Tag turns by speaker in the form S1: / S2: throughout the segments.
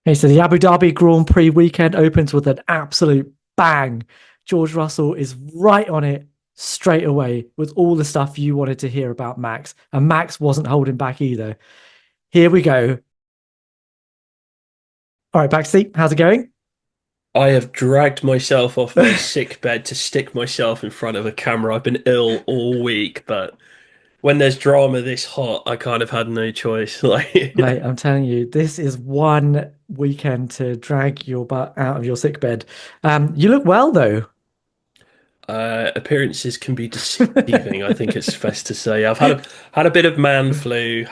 S1: Okay, so the Abu Dhabi Grand Prix weekend opens with an absolute bang. George Russell is right on it straight away with all the stuff you wanted to hear about Max. And Max wasn't holding back either. Here we go. All right, Baxty, how's it going?
S2: I have dragged myself off my sick bed to stick myself in front of a camera. I've been ill all week, but when there's drama this hot, I kind of had no choice.
S1: Mate, I'm telling you, this is one weekend to drag your butt out of your sick bed. You look well though.
S2: Appearances can be deceiving. I think it's best to say I've had a bit of man flu,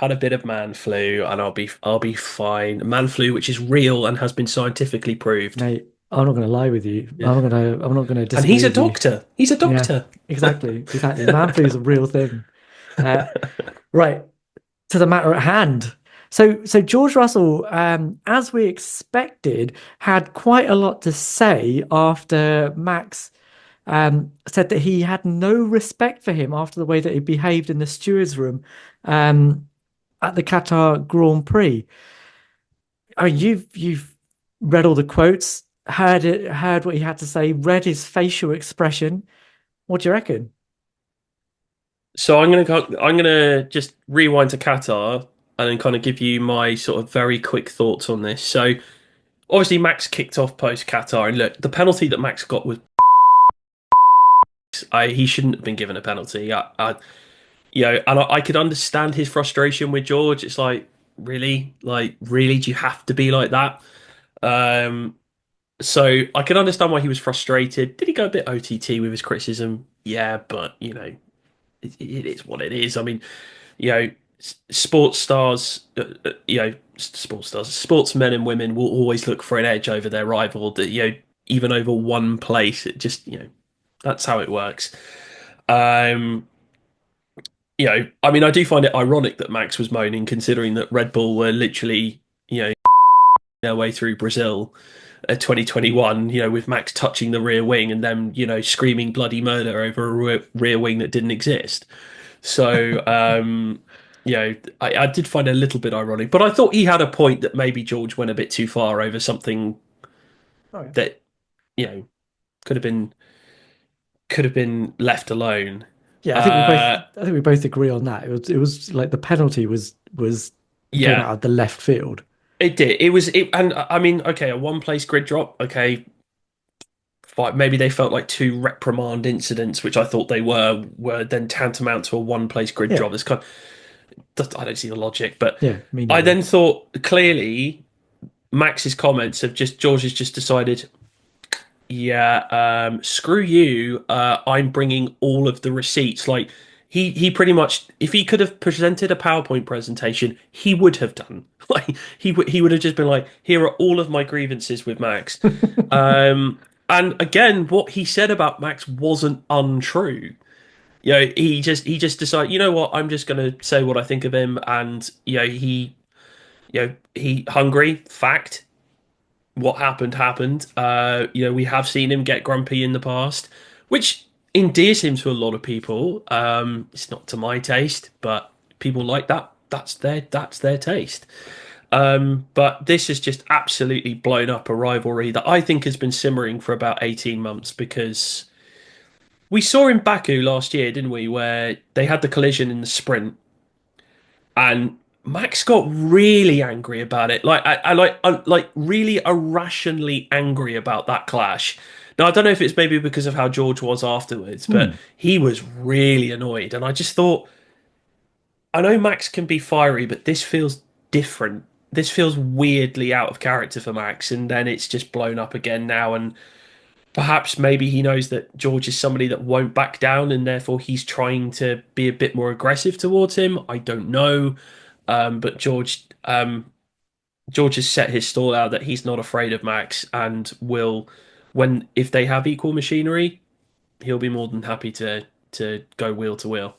S2: and I'll be fine. Man flu, which is real and has been scientifically proved.
S1: Mate, I'm not gonna lie with you.
S2: Yeah.
S1: I'm not gonna
S2: And
S1: disagree
S2: he's a
S1: with you.
S2: doctor. He's a
S1: Yeah,
S2: doctor.
S1: exactly. Man flu is a real thing. Uh, right. To the matter at hand. So George Russell, as we expected, had quite a lot to say after Max said that he had no respect for him after the way that he behaved in the stewards room um, at the Qatar Grand Prix. I mean, you've read all the quotes, heard what he had to say, read his facial expression. What do you reckon?
S2: So I'm gonna just rewind to Qatar and then kind of give you my sort of very quick thoughts on this. So obviously Max kicked off post Qatar, and look, the penalty that Max got was he shouldn't have been given a penalty. I could understand his frustration with George. It's like really, do you have to be like that? Um, so I can understand why he was frustrated. Did he go a bit OTT with his criticism? Yeah, but it is what it is. I mean, sports stars, sports stars, sportsmen and women will always look for an edge over their rival. That even over one place, it just that's how it works. Um, I mean, I do find it ironic that Max was moaning, considering that Red Bull were literally their way through Brazil. 2021, with Max touching the rear wing and them, screaming bloody murder over a rear wing that didn't exist. So, I did find it a little bit ironic, but I thought he had a point that maybe George went a bit too far over something
S1: Oh yeah.
S2: that you know could have been left alone.
S1: Yeah,
S2: Uh,
S1: I think we both agree on that. It was like the penalty was came
S2: yeah,
S1: out of the left field.
S2: it did. And I mean, okay, a one place grid drop. Okay, fine. Maybe they felt like two reprimand incidents, which I thought they were then tantamount to a one place grid
S1: Yeah,
S2: drop. It's kind I don't see the logic, but
S1: yeah, me
S2: I
S1: neither.
S2: then thought clearly Max's comments have just George has just decided, yeah, screw you. I'm bringing all of the receipts. Like he pretty much, if he could have presented a PowerPoint presentation, he would have done. Like he would have just been like, here are all of my grievances with Max. Um, and again, what he said about Max wasn't untrue. He just decided, you know what, I'm just gonna say what I think of him, and he hungry fact. What happened happened. We have seen him get grumpy in the past, which endears him to a lot of people. It's not to my taste, but people like that. That's their taste. But this has just absolutely blown up a rivalry that I think has been simmering for about 18 months because we saw in Baku last year, didn't we, where they had the collision in the sprint and Max got really angry about it, like really irrationally angry about that clash. Now I don't know if it's maybe because of how George was afterwards, but
S1: Hmm.
S2: he was really annoyed, and I just thought, I know Max can be fiery, but this feels different. This feels weirdly out of character for Max, and then it's just blown up again now, and perhaps maybe he knows that George is somebody that won't back down, and therefore he's trying to be a bit more aggressive towards him. I don't know. But George has set his stall out that he's not afraid of Max and will, when if they have equal machinery, he'll be more than happy to go wheel to wheel.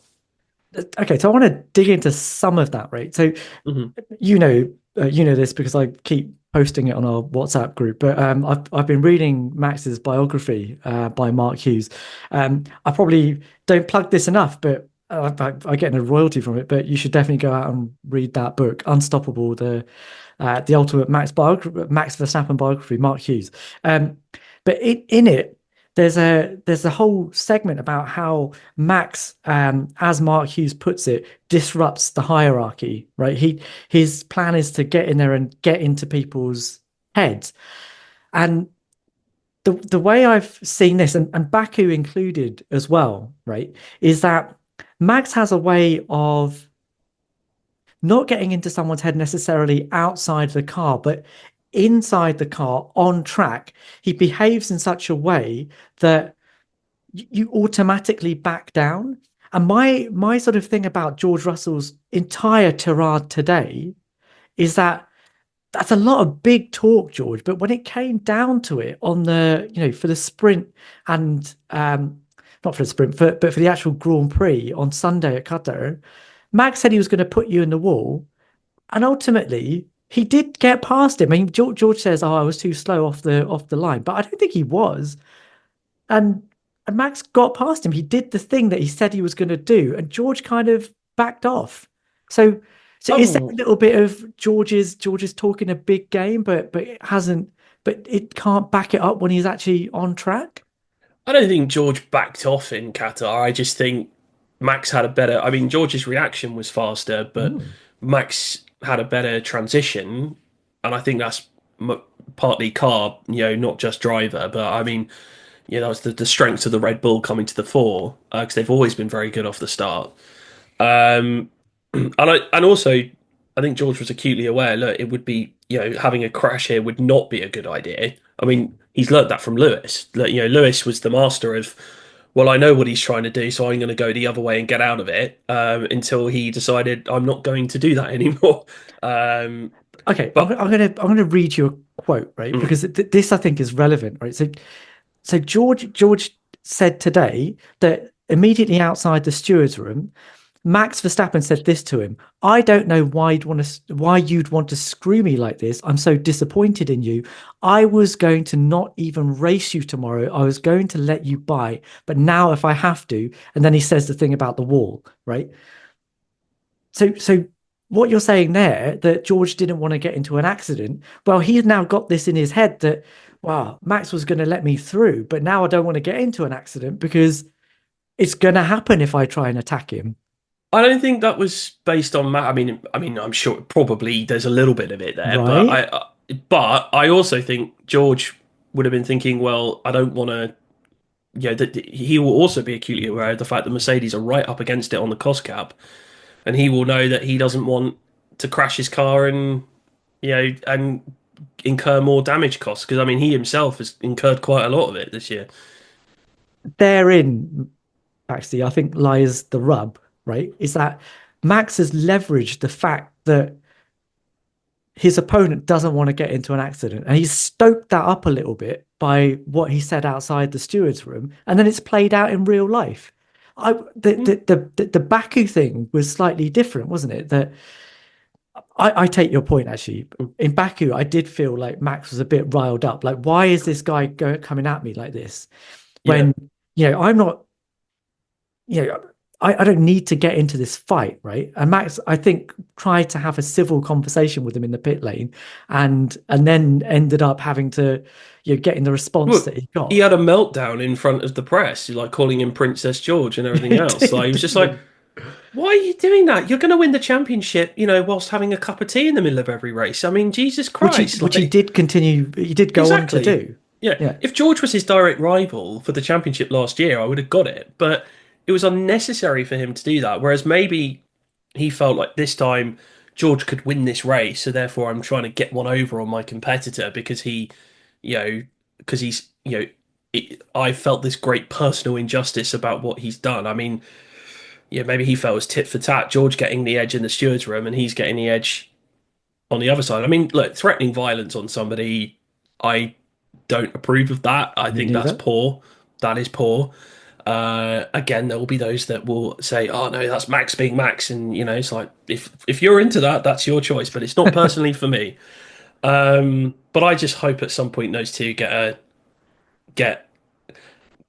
S1: Okay, so I want to dig into some of that, right? So
S2: Hmm.
S1: you know, you know this because I keep posting it on our WhatsApp group. But I've been reading Max's biography by Mark Hughes. I probably don't plug this enough, but I get no royalty from it, but you should definitely go out and read that book, Unstoppable, the ultimate Max Verstappen biography, Mark Hughes. Um, but in it, there's a whole segment about how Max, as Mark Hughes puts it, disrupts the hierarchy, right? His plan is to get in there and get into people's heads. And the way I've seen this, and Baku included as well, right, is that Max has a way of not getting into someone's head necessarily outside the car, but inside the car on track. He behaves in such a way that you automatically back down. And my sort of thing about George Russell's entire tirade today is that that's a lot of big talk, George. But when it came down to it on for the sprint and not for the sprint, but for the actual Grand Prix on Sunday at Qatar, Max said he was going to put you in the wall. And ultimately, he did get past him. I mean, George says, "Oh, I was too slow off the line," but I don't think he was. And and Max got past him. He did the thing that he said he was going to do, and George kind of backed off. So, so is there a
S2: Oh,
S1: little bit of George's talking a big game, but it hasn't, but it can't back it up when he's actually on track?
S2: I don't think George backed off in Qatar. I just think Max had a better. I mean, George's reaction was faster, but
S1: Mm.
S2: Max had a better transition, and I think that's partly car, not just driver. But I mean, that was the strength of the Red Bull coming to the fore because they've always been very good off the start. Um, and also, I think George was acutely aware. Look, it would be having a crash here would not be a good idea. I mean, he's learnt that from Lewis. Lewis was the master of. Well, I know what he's trying to do, so I'm going to go the other way and get out of it. Until he decided I'm not going to do that anymore. Um,
S1: Okay,
S2: but
S1: I'm gonna read you a quote, right?
S2: mm,
S1: Because this I think is relevant, right? So George said today that immediately outside the stewards room, Max Verstappen said this to him: "I don't know why you'd want to screw me like this. I'm so disappointed in you. I was going to not even race you tomorrow. I was going to let you by, but now if I have to." And then he says the thing about the wall, right? So what you're saying there, that George didn't want to get into an accident, well, he's now got this in his head that, wow, Max was going to let me through, but now I don't want to get into an accident because it's going to happen if I try and attack him.
S2: I don't think that was based on Matt. I mean, I'm sure probably there's a little bit of it there, but
S1: Right?
S2: I also think George would have been thinking, well, I don't want to. That he will also be acutely aware of the fact that Mercedes are right up against it on the cost cap, and he will know that he doesn't want to crash his car and incur more damage costs because I mean he himself has incurred quite a lot of it this year.
S1: Therein, actually, I think lies the rub, right? Is that Max has leveraged the fact that his opponent doesn't want to get into an accident. And he's stoked that up a little bit by what he said outside the steward's room. And then it's played out in real life. I the Baku thing was slightly different, wasn't it? That I take your point actually. In Baku, I did feel like Max was a bit riled up. Like, why is this guy coming at me like this?
S2: Yeah.
S1: When I'm not, I don't need to get into this fight, right? And Max, I think, tried to have a civil conversation with him in the pit lane, and then ended up having to, getting the response
S2: Look,
S1: that he
S2: he
S1: got.
S2: had a meltdown in front of the press, like calling him Princess George and everything
S1: He
S2: else. Like he
S1: did,
S2: was just
S1: didn't
S2: like,
S1: he?
S2: why are you doing that? You're going to win the championship, whilst having a cup of tea in the middle of every race. I mean, Jesus
S1: Which he
S2: Christ.
S1: which he
S2: Like,
S1: did continue. He did go on to
S2: exactly.
S1: do.
S2: Yeah.
S1: Yeah.
S2: If George was his direct rival for the championship last year, I would have got it. But it was unnecessary for him to do that. Whereas maybe he felt like this time George could win this race. So therefore, I'm trying to get one over on my competitor because you know, because I felt this great personal injustice about what he's done. I mean, yeah, maybe he felt it was tit for tat. George getting the edge in the steward's room, and he's getting the edge on the other side. I mean, look, threatening violence on somebody, I don't approve of that. I
S1: Me
S2: think that's
S1: neither.
S2: poor. That is poor. Again, there will be those that will say, "Oh no, that's Max being Max," and it's like if you're into that, that's your choice. But it's not personally for me. But I just hope at some point those two get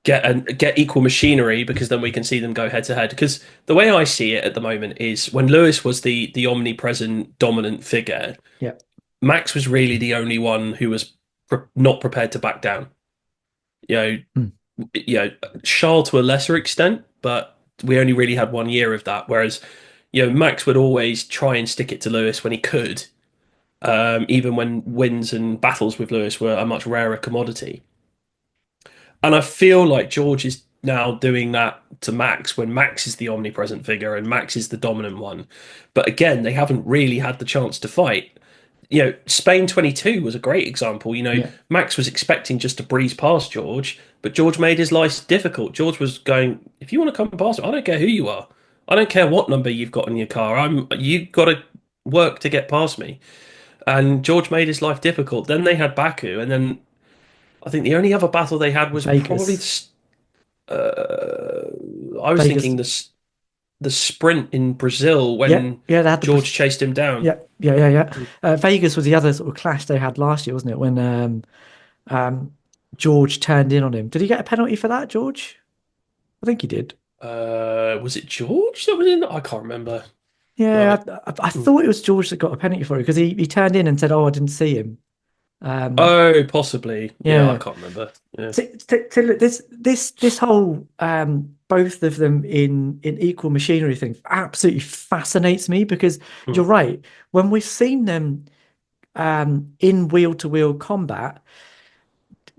S2: get equal machinery, because then we can see them go head to head. Because the way I see it at the moment is when Lewis was the omnipresent dominant figure,
S1: Yeah.
S2: Max was really the only one who was not prepared to back down. You know,
S1: Hmm.
S2: Charles to a lesser extent, but we only really had 1 year of that. Whereas, Max would always try and stick it to Lewis when he could, even when wins and battles with Lewis were a much rarer commodity. And I feel like George is now doing that to Max when Max is the omnipresent figure and Max is the dominant one. But again, they haven't really had the chance to fight. Spain 22 was a great example.
S1: Yeah.
S2: Max was expecting just to breeze past George, but George made his life difficult. George was going, if you want to come past me, I don't care who you are. I don't care what number you've got in your car. You got to work to get past me. And George made his life difficult. Then they had Baku, and then I think the only other battle they had was probably
S1: Vegas.
S2: I was
S1: Vegas.
S2: thinking the sprint in Brazil
S1: Yeah.
S2: when
S1: Yeah. They had the.
S2: George chased him down.
S1: Yeah. Yeah. Yeah. Yeah. Vegas was the other sort of clash they had last year, wasn't it? When um, George turned in on him. Did he get a penalty for that, George? I think he did.
S2: Was it George that was in? I can't remember.
S1: Yeah,
S2: Like,
S1: I thought it was George that got a penalty for it because he turned in and said, "Oh, I didn't see him." Um,
S2: oh, possibly. Yeah, I
S1: yeah.
S2: can't remember. Yeah.
S1: Look, this whole both of them in equal machinery thing absolutely fascinates me because you're
S2: Mm,
S1: right. When we've seen them in wheel to wheel combat,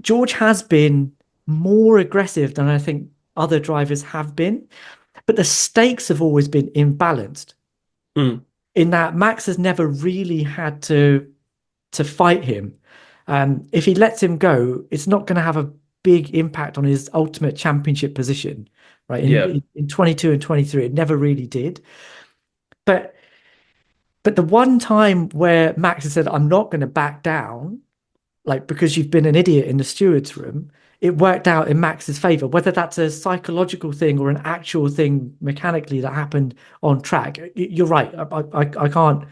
S1: George has been more aggressive than I think other drivers have been, but the stakes have always been imbalanced.
S2: mm,
S1: In that Max has never really had to fight him. If he lets him go, it's not going to have a big impact on his ultimate championship position, right?
S2: yeah,
S1: In 22 and 23, it never really did. But the one time where Max has said, "I'm not going to back down," like because you've been an idiot in the steward's room, it worked out in Max's favor. Whether that's a psychological thing or an actual thing mechanically that happened on track, you're right. I can't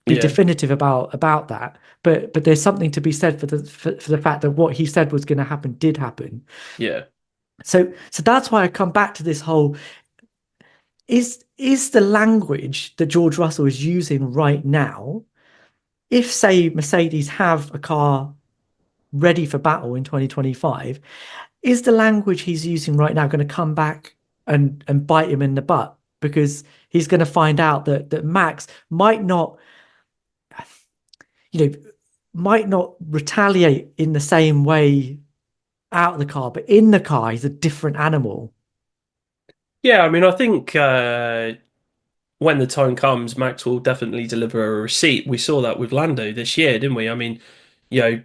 S1: be
S2: yeah,
S1: definitive about that, but there's something to be said for the fact that what he said was going to happen did happen.
S2: yeah,
S1: So that's why I come back to this whole is the language that George Russell is using right now. If say Mercedes have a car ready for battle in 2025, is the language he's using right now going to come back and bite him in the butt? Because he's going to find out that Max you know, might not retaliate in the same way out of the car, but in the car, he's a different animal.
S2: yeah. I mean, I think when the time comes, Max will definitely deliver a receipt. We saw that with Lando this year, didn't we? I mean,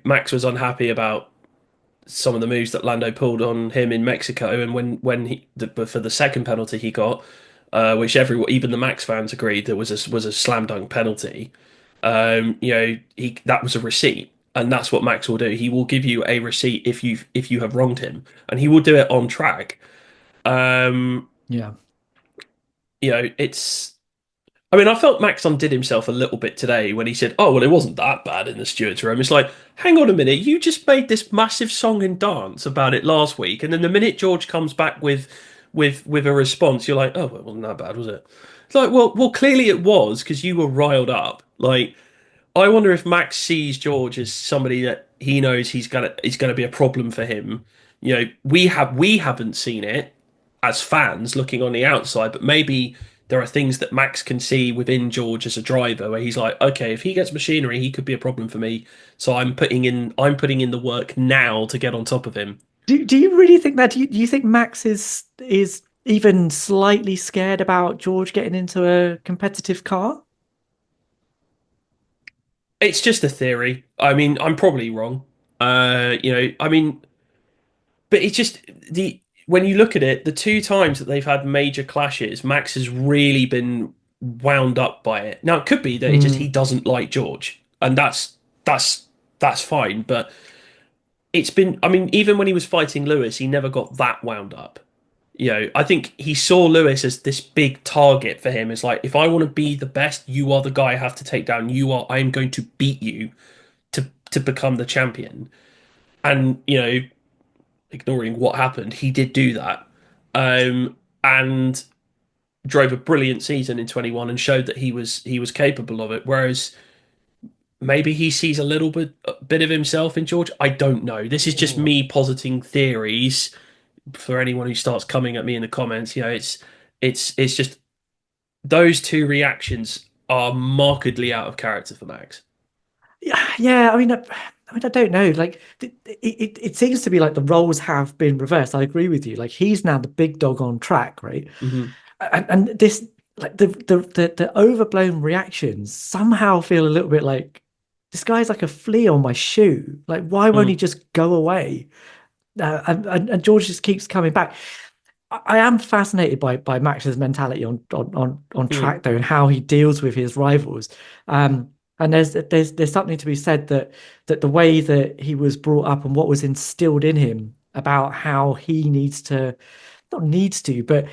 S2: Max was unhappy about some of the moves that Lando pulled on him in Mexico, and for the second penalty he got, which even the Max fans agreed that was a slam dunk penalty. He that was a receipt, and that's what Max will do. He will give you a receipt if you have wronged him, and he will do it on track. Um,
S1: Yeah.
S2: it's. I mean, I felt Max undid himself a little bit today when he said, "Oh, well, it wasn't that bad in the stewards' room." It's like, hang on a minute, you just made this massive song and dance about it last week, and then the minute George comes back with a response, you're like, "Oh, well, it wasn't that bad, was it?" It's like, well, clearly it was because you were riled up. Like, I wonder if Max sees George as somebody that he knows he's gonna be a problem for him. We haven't seen it as fans looking on the outside, but maybe there are things that Max can see within George as a driver where he's like, okay, if he gets machinery, he could be a problem for me. So I'm putting in the work now to get on top of him.
S1: Do you really think that? Do you think Max is even slightly scared about George getting into a competitive car?
S2: It's just a theory. I mean, I'm probably wrong. I mean, but it's just the when you look at it, the two times that they've had major clashes, Max has really been wound up by it. Now it could be that he
S1: Mm,
S2: doesn't like George, and that's that's fine. But it's been, I mean, even when he was fighting Lewis, he never got that wound up. I think he saw Lewis as this big target for him. It's like, if I want to be the best, you are the guy I have to take down. I'm going to beat you to become the champion. And ignoring what happened, he did do that, and drove a brilliant season in 21 and showed that he was capable of it. Whereas maybe he sees a bit of himself in George. I don't know. This is just
S1: Oh.
S2: me positing theories for anyone who starts coming at me in the comments. It's just those two reactions are markedly out of character for Max.
S1: Yeah, yeah. I don't know. Like it seems to be like the roles have been reversed. I agree with you. Like he's now the big dog on track, right?
S2: Hmm.
S1: And this like the overblown reactions somehow feel a little bit like this guy's like a flea on my shoe. Like why won't he
S2: Mm.
S1: just go away? And George just keeps coming back. I am fascinated by Max's mentality on
S2: Mm.
S1: track though, and how he deals with his rivals. And there's something to be said that the way that he was brought up and what was instilled in him about how he needs to, not needs to, but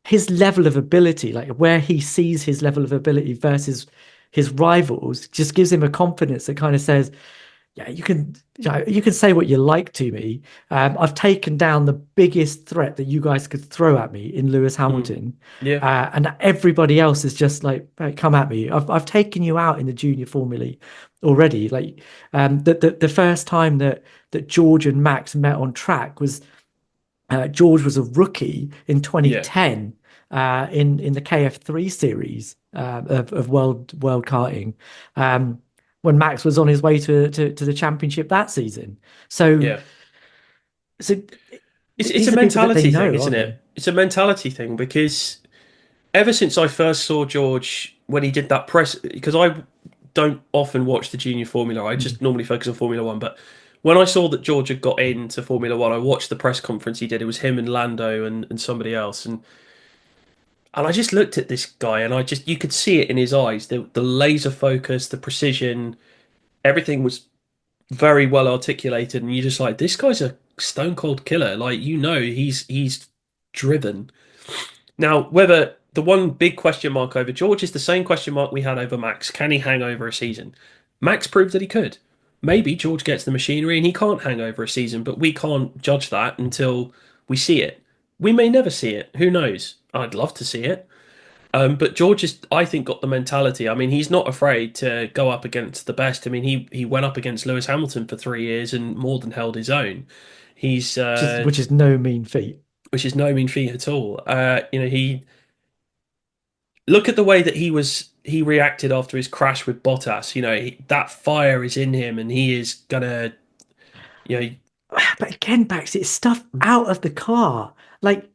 S1: his level of ability, like where he sees his level of ability versus his rivals, just gives him a confidence that kind of says, yeah, you can say what you like to me. I've taken down the biggest threat that you guys could throw at me in Lewis
S2: Mm.
S1: Hamilton,
S2: Yeah.
S1: and everybody else is just like, "Hey, come at me. I've taken you out in the junior formula already. Like the first time that George and Max met on track was George was a rookie in
S2: Yeah.
S1: 2010 in the KF3 series of world karting. When Max was on his way to the championship that season. So,
S2: Yeah.
S1: so
S2: It's a
S1: these are people that they
S2: mentality thing,
S1: know,
S2: isn't
S1: aren't they?
S2: it? It's a mentality thing because ever since I first saw George when he did that press, because I don't often watch the junior Formula, I
S1: Mm.
S2: just normally focus on Formula One. But when I saw that George had got into Formula One, I watched the press conference he did. It was him and Lando and somebody else, and I just looked at this guy, and I just you could see it in his eyes, the laser focus, the precision, everything was very well articulated, and you're just like, this guy's a stone cold killer. Like he's driven. Now, whether the one big question mark over George is the same question mark we had over Max. Can he hang over a season? Max proved that he could. Maybe George gets the machinery and he can't hang over a season, but we can't judge that until we see it. We may never see it. Who knows? I'd love to see it. But George has, I think, got the mentality. I mean, he's not afraid to go up against the best. I mean, he went up against Lewis Hamilton for 3 years and more than held his own. He's
S1: Which is no mean feat.
S2: which is no mean feat at all. He look at the way that he reacted after his crash with Bottas. That fire is in him, and he is gonna, you know,
S1: But again, Bax, it's stuff out of the car. Like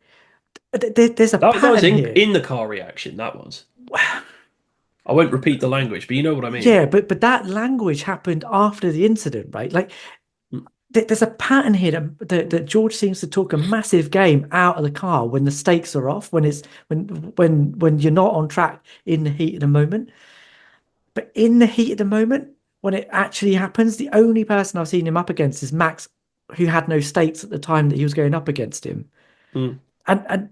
S1: there's a
S2: that was
S1: pattern
S2: in
S1: here.
S2: in the car reaction. That was. I won't repeat the language, but you know what I mean.
S1: Yeah, but that language happened after the incident, right? Like
S2: Mm.
S1: there's a pattern here that George seems to talk a massive game out of the car when the stakes are off, when you're not on track in the heat of the moment. But in the heat of the moment, when it actually happens, the only person I've seen him up against is Max, who had no stakes at the time that he was going up against him.
S2: Mm.
S1: And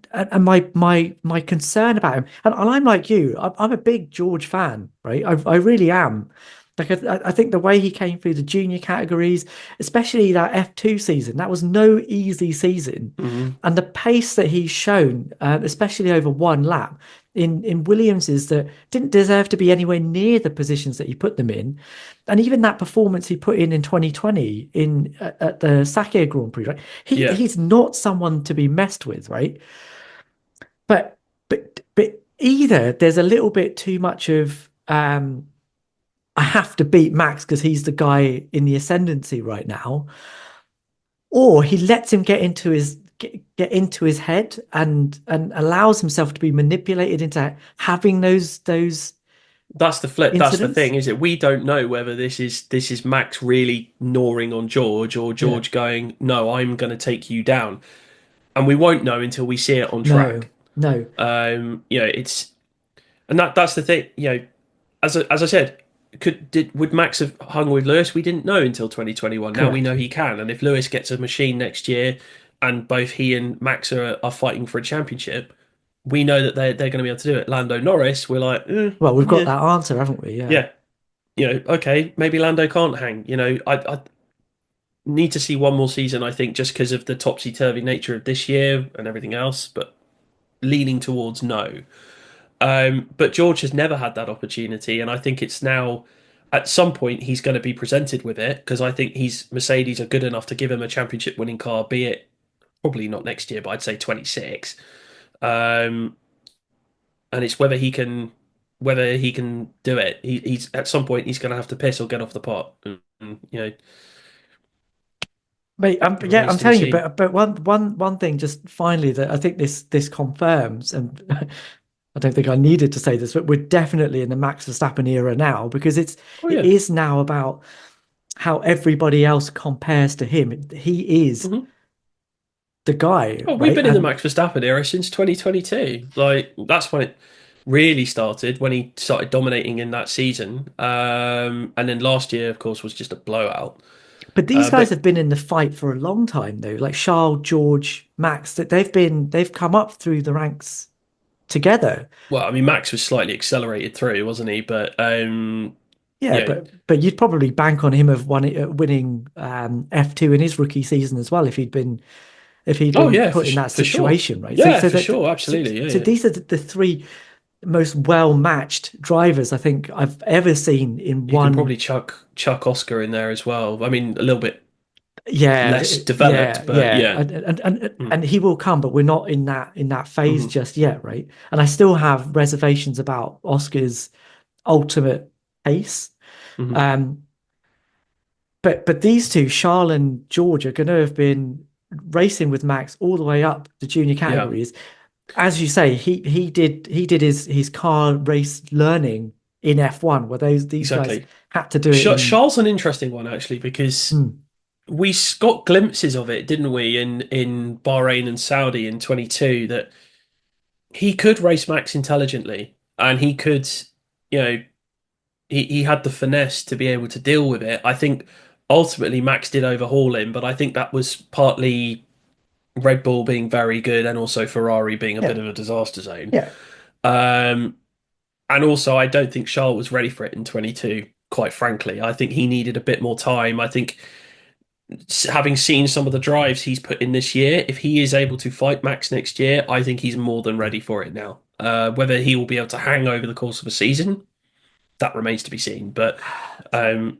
S1: my concern about him, and I'm like you, I'm a big George fan, right? I really am. Like I think the way he came through the junior categories, especially that F2 season, that was no easy season,
S2: Mm.
S1: and the pace that he's shown, especially over one lap in Williams's that didn't deserve to be anywhere near the positions that he put them in, and even that performance he put in 2020 in at the Sakhir Grand Prix, right?
S2: Yeah,
S1: He's not someone to be messed with, right? But either there's a little bit too much of I have to beat Max because he's the guy in the ascendancy right now, or he lets him get into his head and allows himself to be manipulated into having those
S2: that's the flip. That's the
S1: incidents.
S2: thing, is it? We don't know whether this is Max really gnawing on George or
S1: Yeah.
S2: George going, "No, I'm going to take you down," and we won't know until we see it on
S1: No,
S2: track.
S1: no.
S2: It's and that's the thing. As I said, would Max have hung with Lewis? We didn't know until 2021. Now we
S1: Correct.
S2: know he can, and if Lewis gets a machine next year, and both he and Max are fighting for a championship, we know that they're going to be able to do it. Lando Norris, we're like,
S1: Well, we've got
S2: yeah,
S1: that answer, haven't we? Yeah.
S2: yeah, okay, maybe Lando can't hang. I need to see one more season, I think, just because of the topsy-turvy nature of this year and everything else, but leaning towards no. But George has never had that opportunity, and I think it's now at some point he's going to be presented with it because I think Mercedes are good enough to give him a championship winning car, be it probably not next year, but I'd say 26. Um, and it's whether he can do it. He's at some point he's going to have to piss or get off the pot, and
S1: Mate, yeah,
S2: remains
S1: I'm
S2: to be
S1: telling you,
S2: seen.
S1: but one thing just finally that I think this confirms, and I don't think I needed to say this, but we're definitely in the Max Verstappen era now because
S2: Oh
S1: it
S2: yeah.
S1: is now about how everybody else compares to him. He is
S2: Mhm.
S1: the guy,
S2: Oh, we've
S1: right?
S2: been in the
S1: And
S2: Max Verstappen era since 2022. Like that's when it really started, when he started dominating in that season. And then last year, of course, was just a blowout.
S1: but these guys
S2: But
S1: have been in the fight for a long time though. Like Charles, George, Max, that they've come up through the ranks together.
S2: well, I mean, Max was slightly accelerated through, wasn't he? But
S1: Yeah,
S2: you know,
S1: but you'd probably bank on him of winning F2 in his rookie season as well if he'd
S2: oh
S1: been
S2: yeah,
S1: put in that
S2: for sure,
S1: situation, right?
S2: yeah, for sure,
S1: So,
S2: absolutely, yeah,
S1: so
S2: yeah.
S1: these are the three most well-matched drivers I think I've ever seen in
S2: You can
S1: one.
S2: probably chuck Oscar in there as well. I mean, a little bit
S1: Yeah,
S2: less
S1: yeah,
S2: developed, but
S1: yeah,
S2: yeah.
S1: and he will come, but we're not in that phase
S2: Mm-hmm.
S1: just yet, right? And I still have reservations about Oscar's ultimate pace.
S2: Hmm.
S1: Um, but these two, Charles and George, are going to have been racing with Max all the way up the junior
S2: Yeah,
S1: categories. As you say, he did his car race learning in F1, where these guys
S2: exactly.
S1: had to do it in.
S2: Charles an interesting one actually because
S1: Hmm,
S2: we got glimpses of it, didn't we, in Bahrain and Saudi in 22, that he could race Max intelligently and he could, you know, he had the finesse to be able to deal with it. I think ultimately Max did overhaul him, but I think that was partly Red Bull being very good and also Ferrari being a bit
S1: yeah,
S2: of a disaster zone.
S1: yeah.
S2: Um, and also, I don't think Charles was ready for it in 22, quite frankly. I think he needed a bit more time. I think having seen some of the drives he's put in this year, if he is able to fight Max next year, I think he's more than ready for it now. Whether he will be able to hang over the course of a season, that remains to be seen. But um,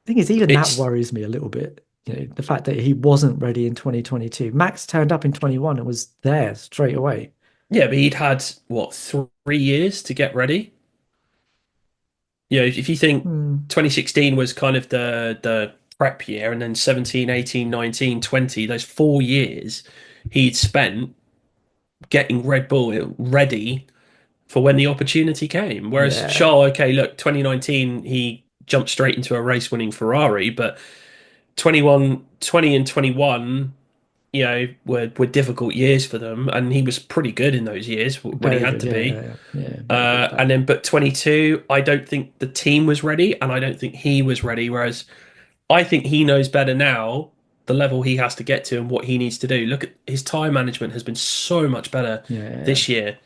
S1: Thing is, even that
S2: it's
S1: worries me a little bit. The fact that he wasn't ready in 2022. Max turned up in 21 and was there straight away.
S2: yeah, but he'd had what 3 years to get ready. If you think
S1: Hmm.
S2: 2016 was kind of the prep year, and then 17, 18, 19, 20, those 4 years he'd spent getting Red Bull ready for when the opportunity came. Whereas
S1: Yeah,
S2: Charles, okay, look, 2019 he jumped straight into a race-winning Ferrari, but 21, 20, and 21, were difficult years for them, and he was pretty good in those years when he
S1: very
S2: had
S1: good.
S2: to
S1: Yeah,
S2: be.
S1: yeah, yeah, yeah. Yeah, I agree with
S2: And
S1: that.
S2: then, but 22, I don't think the team was ready, and I don't think he was ready. Whereas I think he knows better now the level he has to get to and what he needs to do. Look at his time management has been so much better
S1: Yeah, yeah, yeah.
S2: this year,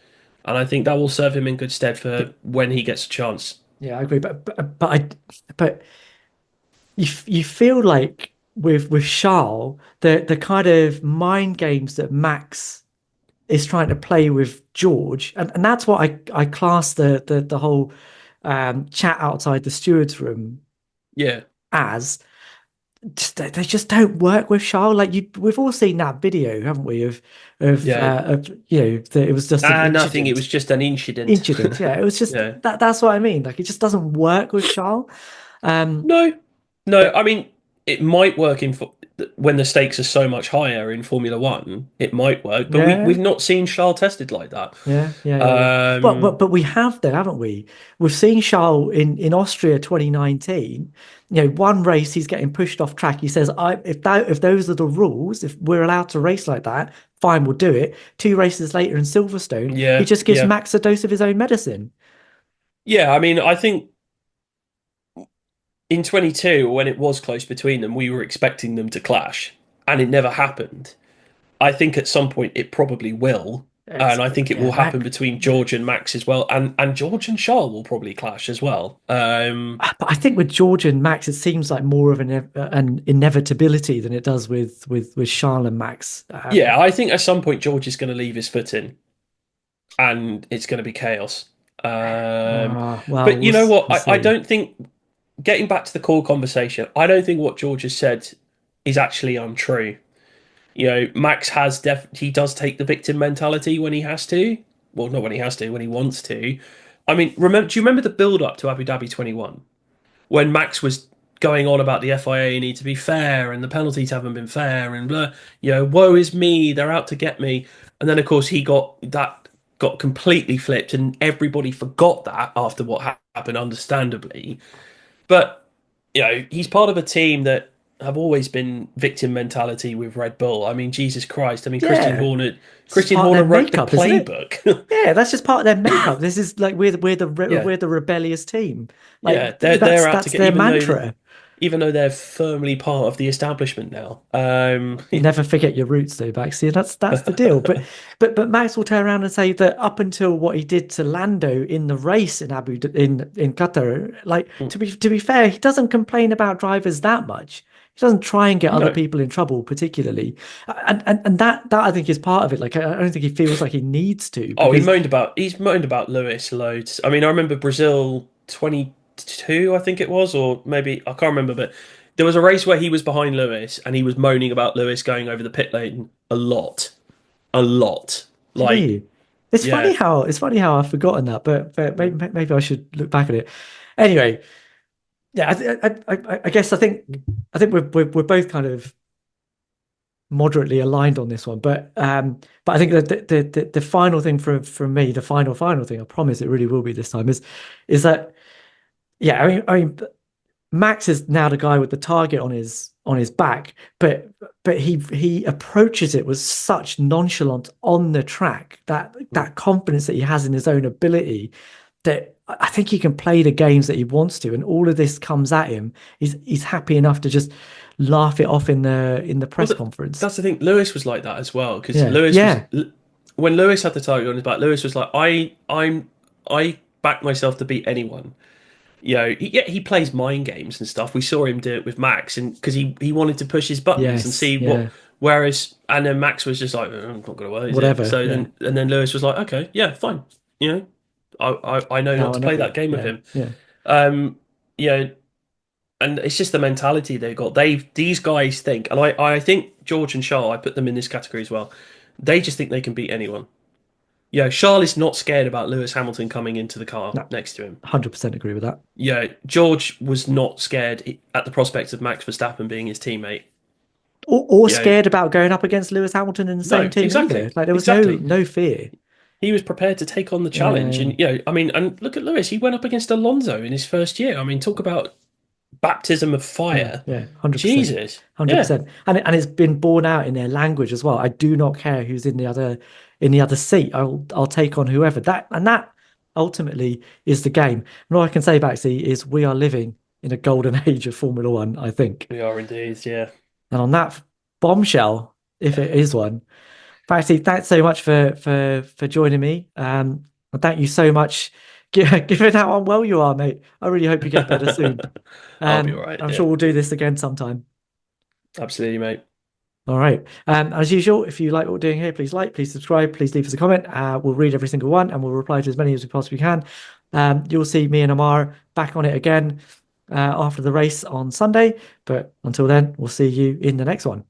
S2: and I think that will serve him in good stead for
S1: But
S2: when he gets a chance.
S1: yeah, I agree. But you feel like with Charles, the kind of mind games that Max is trying to play with George, and that's what I class the whole chat outside the stewards room
S2: Yeah,
S1: as. They just don't work with Charles. Like we've all seen that video, haven't we?
S2: yeah.
S1: Of that it was just an
S2: Nothing. It
S1: incident.
S2: was just an incident.
S1: Incident, yeah. It was just
S2: Yeah.
S1: that's what I mean. Like it just doesn't work with Charles. Um,
S2: No, no.
S1: but
S2: I mean, it might work when the stakes are so much higher in Formula One. It might work, but we've
S1: yeah,
S2: not seen Charles tested like that.
S1: yeah.
S2: Um,
S1: But we have though, haven't we? We've seen Charles in Austria 2019. One race he's getting pushed off track. He says, if those are the rules, if we're allowed to race like that, fine, we'll do it." 2 races later in Silverstone, he
S2: yeah,
S1: just gives
S2: yeah,
S1: Max a dose of his own medicine.
S2: yeah. I mean, I think in 22, when it was close between them, we were expecting them to clash, and it never happened. I think at some point it probably will.
S1: It's
S2: And I think it
S1: yeah,
S2: will happen
S1: Mac.
S2: between George and Max as well, and George and Charles will probably clash as well.
S1: But I think with George and Max, it seems like more of an inevitability than it does with Charles and Max.
S2: Yeah, I think at some point George is going to leave his foot in, and it's going to be chaos.
S1: Well,
S2: But you know what?
S1: we'll
S2: I
S1: see.
S2: don't think, getting back to the core conversation, I don't think what George has said is actually untrue. Max he does take the victim mentality when he has to. Well, not when he has to, when he wants to. I mean, do you remember the build up to Abu Dhabi 21 when Max was going on about the FIA need to be fair and the penalties haven't been fair and blah, woe is me, they're out to get me. And then of course got completely flipped and everybody forgot that after what happened, understandably. But he's part of a team that have always been victim mentality with Red Bull. I mean, Jesus Christ. I mean,
S1: Yeah, it's just
S2: Christian
S1: part of their
S2: Horner wrote the
S1: makeup, isn't it?
S2: playbook.
S1: Yeah, that's just part of their makeup. This is like
S2: Yeah,
S1: we're the rebellious team.
S2: yeah.
S1: Like
S2: They're out to
S1: that's
S2: get,
S1: their mantra.
S2: even though they're firmly part of the establishment now.
S1: Never forget your roots, though, Baxty. That's the deal. But Max will turn around and say that up until what he did to Lando in the race in in Qatar, like to be fair, he doesn't complain about drivers that much. He doesn't try and get other
S2: No.
S1: people in trouble, particularly, and that I think is part of it. Like I don't think he feels like he needs to
S2: Oh,
S1: because
S2: he's moaned about Lewis loads. I mean, I remember Brazil 22, I think it was, or maybe I can't remember, but there was a race where he was behind Lewis and he was moaning about Lewis going over the pit lane a lot. A lot.
S1: did
S2: Like,
S1: he?
S2: yeah.
S1: It's funny how I've forgotten that, but maybe I should look back at it. Anyway, yeah, I guess I think we're both kind of moderately aligned on this one, but I think that the final thing from me, the final thing, I promise it really will be this time is that yeah, I mean Max is now the guy with the target on his back, but he approaches it with such nonchalance on the track, that confidence that he has in his own ability, that I think he can play the games that he wants to, and all of this comes at him. He's happy enough to just laugh it off in the
S2: Well,
S1: press conference.
S2: that's the thing. Lewis was like that as well because
S1: Yeah, yeah,
S2: when Lewis had the target on his back, Lewis was like, I back myself to beat anyone. He plays mind games and stuff. We saw him do it with Max, and because he wanted to push his buttons and
S1: yes,
S2: see what.
S1: yeah,
S2: Whereas, and then Max was just like, I'm not gonna work, is it?
S1: whatever.
S2: So
S1: Yeah,
S2: then Lewis was like, okay, yeah, fine. You know, I know not
S1: now I
S2: to
S1: know.
S2: play
S1: Yeah,
S2: that game with
S1: yeah,
S2: him.
S1: yeah.
S2: Um, you know, and it's just the mentality they've got. These guys think, and I think George and Charles, I put them in this category as well. They just think they can beat anyone. Charles is not scared about Lewis Hamilton coming into the car
S1: No,
S2: next to him.
S1: 100% agree with that.
S2: George was not scared at the prospect of Max Verstappen being his teammate.
S1: Or
S2: You know,
S1: scared about going up against Lewis Hamilton in the same
S2: no,
S1: team either.
S2: exactly,
S1: Like there was
S2: exactly.
S1: no fear.
S2: He was prepared to take on the challenge,
S1: Yeah,
S2: and I mean, and look at Lewis. He went up against Alonso in his first year. I mean, talk about baptism of
S1: yeah,
S2: fire.
S1: yeah, 100%.
S2: Jesus, yeah.
S1: 100%. And it's been borne out in their language as well. I do not care who's in the other seat. I'll take on whoever. That ultimately is the game. And all I can say, Baxi, is we are living in a golden age of Formula One, I think.
S2: We are indeed, yeah.
S1: And on that bombshell, if it is one, Baxi, thanks so much for joining me. And thank you so much. Given how unwell you are, mate. I really hope you get better soon.
S2: I'll be all right.
S1: I'm
S2: Yeah,
S1: sure we'll do this again sometime.
S2: absolutely, mate.
S1: All right. As usual, if you like what we're doing here, please like, please subscribe, please leave us a comment. We'll read every single one and we'll reply to as many as we possibly can. You'll see me and Ammar back on it again after the race on Sunday. But until then, we'll see you in the next one.